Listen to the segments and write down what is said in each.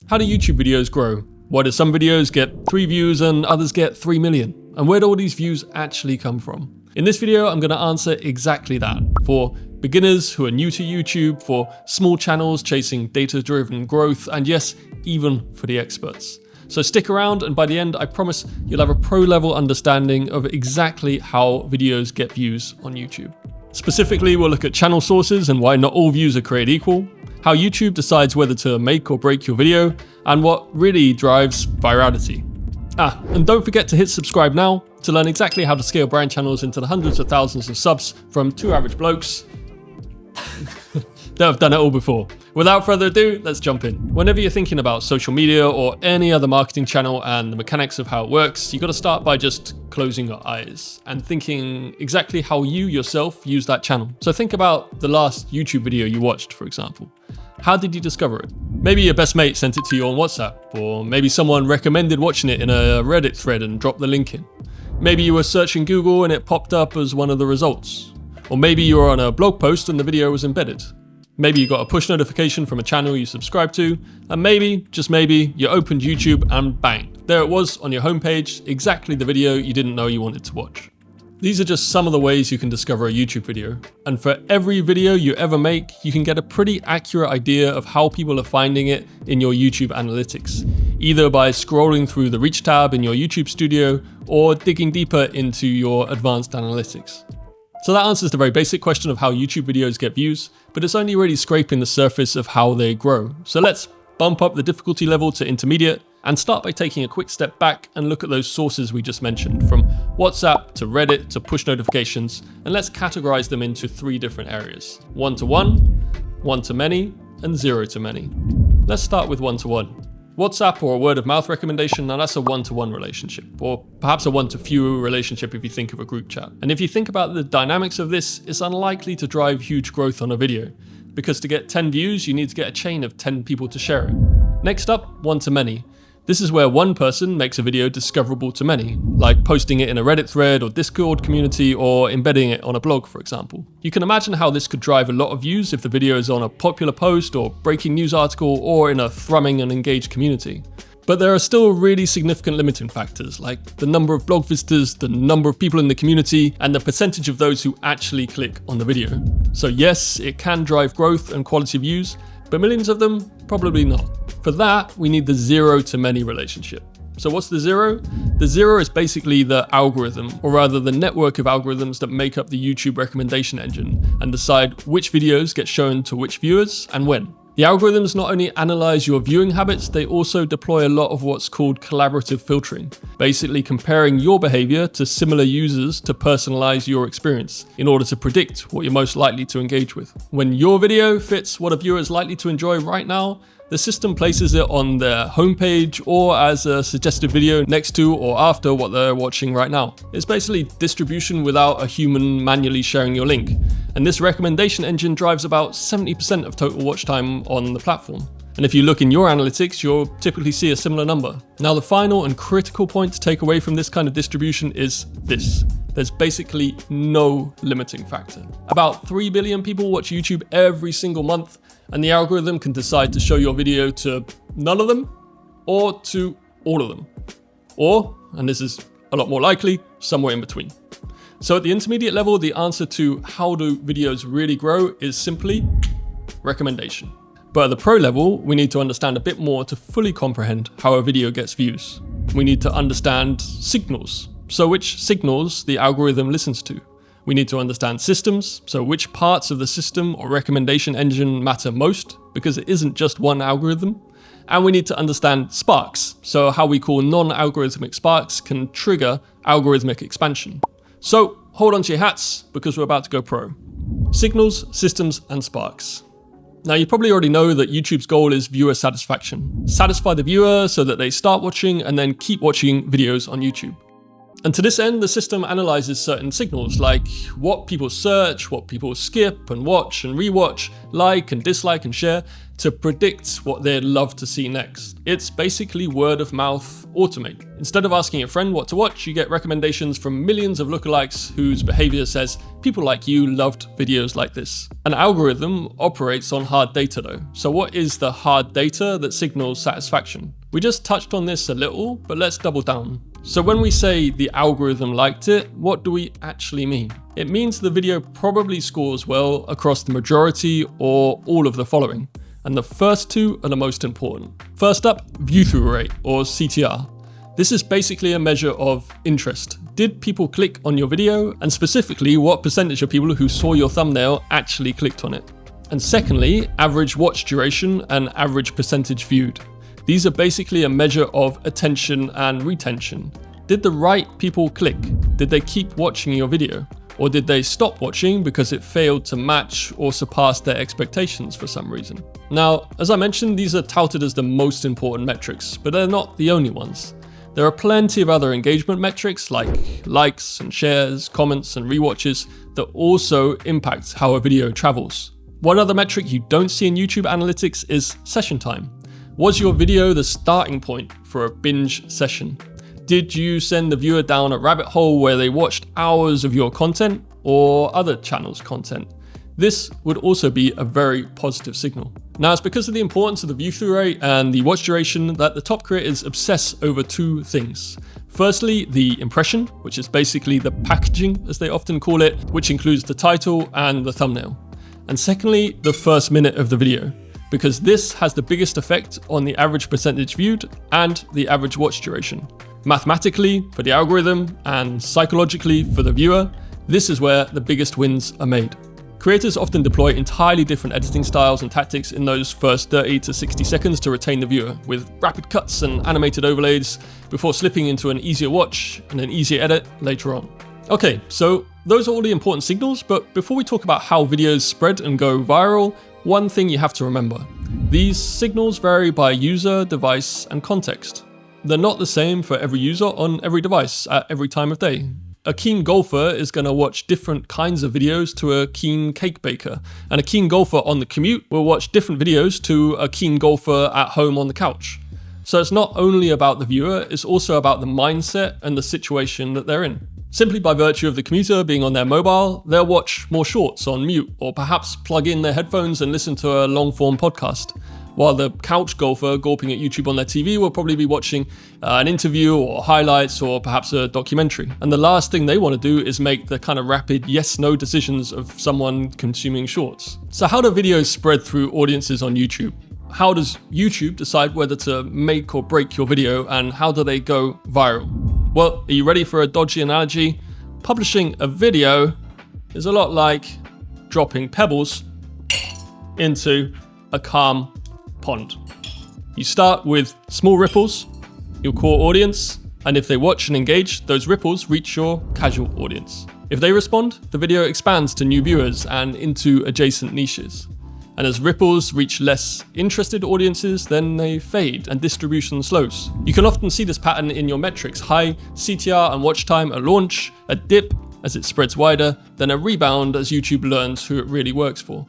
How do YouTube videos grow? Why do some videos get 3 views and others get 3 million? And where do all these views actually come from? In this video, I'm going to answer exactly that. For beginners who are new to YouTube, for small channels chasing data-driven growth, and yes, even for the experts. So stick around, and by the end, I promise you'll have a pro-level understanding of exactly how videos get views on YouTube. Specifically, we'll look at channel sources and why not all views are created equal, how YouTube decides whether to make or break your video, and what really drives virality. And don't forget to hit subscribe now to learn exactly how to scale brand channels into the hundreds of thousands of subs from 2 average blokes that have done it all before. Without further ado, let's jump in. Whenever you're thinking about social media or any other marketing channel and the mechanics of how it works, you got to start by just closing your eyes and thinking exactly how you yourself use that channel. So think about the last YouTube video you watched, for example. How did you discover it? Maybe your best mate sent it to you on WhatsApp, or maybe someone recommended watching it in a Reddit thread and dropped the link in. Maybe you were searching Google and it popped up as one of the results. Or maybe you were on a blog post and the video was embedded. Maybe you got a push notification from a channel you subscribed to, and maybe, just maybe, you opened YouTube and bang, there it was on your homepage, exactly the video you didn't know you wanted to watch. These are just some of the ways you can discover a YouTube video, and for every video you ever make, you can get a pretty accurate idea of how people are finding it in your YouTube analytics, either by scrolling through the Reach tab in your YouTube studio or digging deeper into your advanced analytics. So that answers the very basic question of how YouTube videos get views, but it's only really scraping the surface of how they grow. So let's bump up the difficulty level to intermediate and start by taking a quick step back and look at those sources we just mentioned, from WhatsApp to Reddit to push notifications, and let's categorize them into 3 different areas: one-to-one, one-to-many, and zero-to-many. Let's start with one-to-one. WhatsApp or a word of mouth recommendation, now that's a one-to-one relationship, or perhaps a one-to-few relationship if you think of a group chat. And if you think about the dynamics of this, it's unlikely to drive huge growth on a video, because to get 10 views, you need to get a chain of 10 people to share it. Next up, one-to-many. This is where one person makes a video discoverable to many, like posting it in a Reddit thread or Discord community or embedding it on a blog, for example. You can imagine how this could drive a lot of views if the video is on a popular post or breaking news article or in a thrumming and engaged community. But there are still really significant limiting factors, like the number of blog visitors, the number of people in the community, and the percentage of those who actually click on the video. So yes, it can drive growth and quality views, but millions of them, probably not. For that, we need the zero-to-many relationship. So what's the zero? The zero is basically the algorithm, or rather the network of algorithms that make up the YouTube recommendation engine and decide which videos get shown to which viewers and when. The algorithms not only analyze your viewing habits, they also deploy a lot of what's called collaborative filtering, basically comparing your behavior to similar users to personalize your experience in order to predict what you're most likely to engage with. When your video fits what a viewer is likely to enjoy right now, the system places it on their homepage or as a suggested video next to or after what they're watching right now. It's basically distribution without a human manually sharing your link. And this recommendation engine drives about 70% of total watch time on the platform. And if you look in your analytics, you'll typically see a similar number. Now, the final and critical point to take away from this kind of distribution is this. There's basically no limiting factor. About 3 billion people watch YouTube every single month, and the algorithm can decide to show your video to none of them or to all of them. Or, and this is a lot more likely, somewhere in between. So at the intermediate level, the answer to how do videos really grow is simply recommendation. But at the pro level, we need to understand a bit more to fully comprehend how a video gets views. We need to understand signals, so which signals the algorithm listens to. We need to understand systems, so which parts of the system or recommendation engine matter most, because it isn't just one algorithm. And we need to understand sparks, so how we call non-algorithmic sparks can trigger algorithmic expansion. So hold on to your hats, because we're about to go pro. Signals, systems, and sparks. Now, you probably already know that YouTube's goal is viewer satisfaction. Satisfy the viewer so that they start watching and then keep watching videos on YouTube. And to this end, the system analyzes certain signals like what people search, what people skip and watch and rewatch, like and dislike and share to predict what they'd love to see next. It's basically word of mouth automate. Instead of asking a friend what to watch, you get recommendations from millions of lookalikes whose behavior says people like you loved videos like this. An algorithm operates on hard data though. So what is the hard data that signals satisfaction? We just touched on this a little, but let's double down. So when we say the algorithm liked it, what do we actually mean? It means the video probably scores well across the majority or all of the following. And the first two are the most important. First up, view-through rate, or CTR. This is basically a measure of interest. Did people click on your video? And specifically, what percentage of people who saw your thumbnail actually clicked on it? And secondly, average watch duration and average percentage viewed. These are basically a measure of attention and retention. Did the right people click? Did they keep watching your video? Or did they stop watching because it failed to match or surpass their expectations for some reason? Now, as I mentioned, these are touted as the most important metrics, but they're not the only ones. There are plenty of other engagement metrics like likes and shares, comments and rewatches that also impact how a video travels. One other metric you don't see in YouTube analytics is session time. Was your video the starting point for a binge session? Did you send the viewer down a rabbit hole where they watched hours of your content or other channels' content? This would also be a very positive signal. Now, it's because of the importance of the view-through rate and the watch duration that the top creators obsess over two things. Firstly, the impression, which is basically the packaging, as they often call it, which includes the title and the thumbnail. And secondly, the first minute of the video, because this has the biggest effect on the average percentage viewed and the average watch duration. Mathematically, for the algorithm, and psychologically for the viewer, this is where the biggest wins are made. Creators often deploy entirely different editing styles and tactics in those first 30 to 60 seconds to retain the viewer, with rapid cuts and animated overlays before slipping into an easier watch and an easier edit later on. Okay, so those are all the important signals, but before we talk about how videos spread and go viral, one thing you have to remember. These signals vary by user, device, and context. They're not the same for every user on every device at every time of day. A keen golfer is going to watch different kinds of videos to a keen cake baker, and a keen golfer on the commute will watch different videos to a keen golfer at home on the couch. So it's not only about the viewer, it's also about the mindset and the situation that they're in. Simply by virtue of the commuter being on their mobile, they'll watch more shorts on mute, or perhaps plug in their headphones and listen to a long-form podcast. While the couch golfer gulping at YouTube on their TV will probably be watching an interview or highlights or perhaps a documentary. And the last thing they want to do is make the kind of rapid yes-no decisions of someone consuming shorts. So how do videos spread through audiences on YouTube? How does YouTube decide whether to make or break your video, and how do they go viral? Well, are you ready for a dodgy analogy? Publishing a video is a lot like dropping pebbles into a calm pond. You start with small ripples, your core audience, and if they watch and engage, those ripples reach your casual audience. If they respond, the video expands to new viewers and into adjacent niches. And as ripples reach less interested audiences, then they fade and distribution slows. You can often see this pattern in your metrics: high CTR and watch time at launch, a dip as it spreads wider, then a rebound as YouTube learns who it really works for.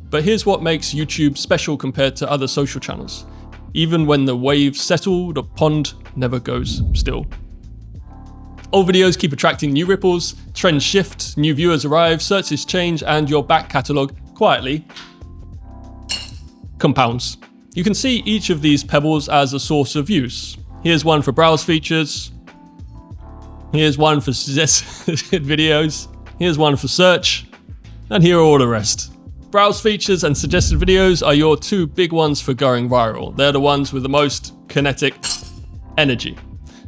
But here's what makes YouTube special compared to other social channels. Even when the waves settle, the pond never goes still. Old videos keep attracting new ripples, trends shift, new viewers arrive, searches change, and your back catalogue quietly compounds. You can see each of these pebbles as a source of use. Here's one for browse features. Here's one for suggested videos. Here's one for search. And here are all the rest. Browse features and suggested videos are your two big ones for going viral. They're the ones with the most kinetic energy.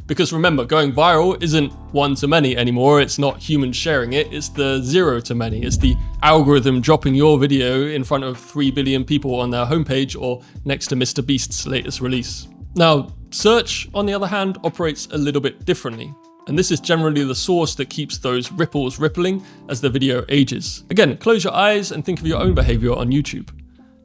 Because remember, going viral isn't one to many anymore. It's not humans sharing it. It's the 0 to many. It's the algorithm dropping your video in front of 3 billion people on their homepage or next to Mr. Beast's latest release. Now, search, on the other hand, operates a little bit differently. And this is generally the source that keeps those ripples rippling as the video ages. Again, close your eyes and think of your own behavior on YouTube.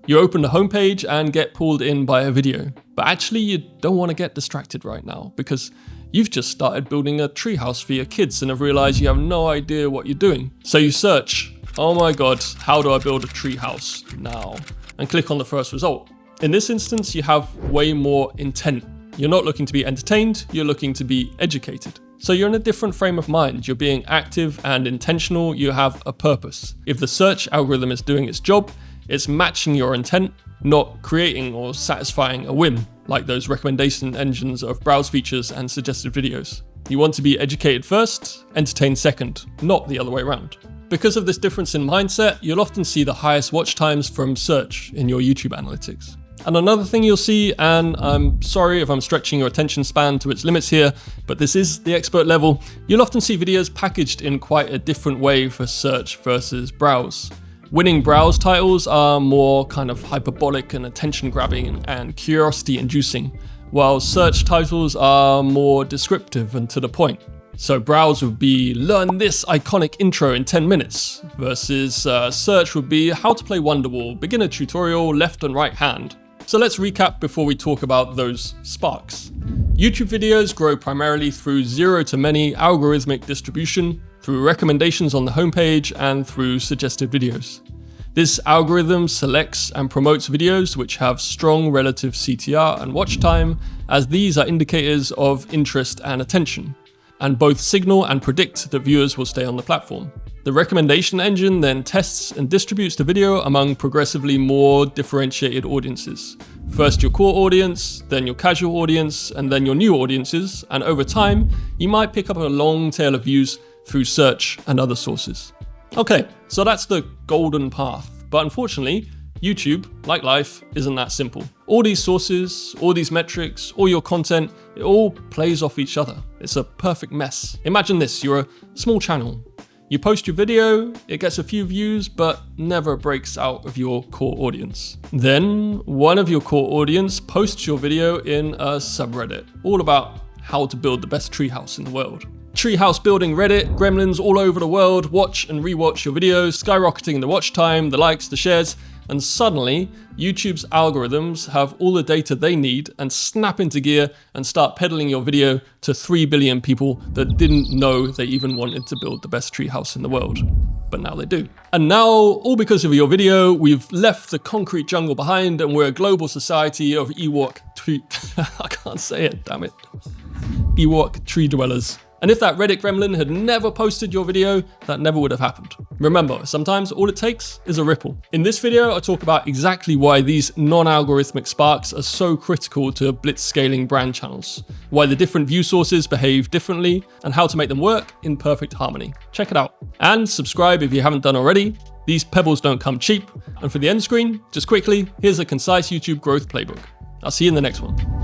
You open the homepage and get pulled in by a video. But actually, you don't want to get distracted right now, because You've just started building a treehouse for your kids and have realized you have no idea what you're doing. So you search, oh my God, how do I build a treehouse now? And click on the first result. In this instance, you have way more intent. You're not looking to be entertained, you're looking to be educated. So you're in a different frame of mind. You're being active and intentional, you have a purpose. If the search algorithm is doing its job, it's matching your intent, not creating or satisfying a whim, like those recommendation engines of browse features and suggested videos. You want to be educated first, entertained second, not the other way around. Because of this difference in mindset, you'll often see the highest watch times from search in your YouTube analytics. And another thing you'll see, and I'm sorry if I'm stretching your attention span to its limits here, but this is the expert level, you'll often see videos packaged in quite a different way for search versus browse. Winning browse titles are more kind of hyperbolic and attention grabbing and curiosity inducing, while search titles are more descriptive and to the point. So browse would be learn this iconic intro in 10 minutes versus search would be how to play Wonderwall, beginner tutorial, left and right hand. So let's recap before we talk about those sparks. YouTube videos grow primarily through zero to many algorithmic distribution, through recommendations on the homepage, and through suggested videos. This algorithm selects and promotes videos which have strong relative CTR and watch time, as these are indicators of interest and attention, and both signal and predict that viewers will stay on the platform. The recommendation engine then tests and distributes the video among progressively more differentiated audiences. First your core audience, then your casual audience, and then your new audiences, and over time, you might pick up a long tail of views through search and other sources. Okay, so that's the golden path, but unfortunately, YouTube, like life, isn't that simple. All these sources, all these metrics, all your content, it all plays off each other. It's a perfect mess. Imagine this, you're a small channel. You post your video, it gets a few views, but never breaks out of your core audience. Then, one of your core audience posts your video in a subreddit, all about how to build the best treehouse in the world. Treehouse building Reddit, gremlins all over the world watch and rewatch your videos, skyrocketing the watch time, the likes, the shares, and suddenly, YouTube's algorithms have all the data they need and snap into gear and start peddling your video to 3 billion people that didn't know they even wanted to build the best treehouse in the world. But now they do. And now, all because of your video, we've left the concrete jungle behind and we're a global society of Ewok tree... I can't say it, damn it. Ewok tree dwellers. And if that Reddit gremlin had never posted your video, that never would have happened. Remember, sometimes all it takes is a ripple. In this video, I talk about exactly why these non-algorithmic sparks are so critical to blitz-scaling brand channels, why the different view sources behave differently, and how to make them work in perfect harmony. Check it out. And subscribe if you haven't done already. These pebbles don't come cheap. And for the end screen, just quickly, here's a concise YouTube growth playbook. I'll see you in the next one.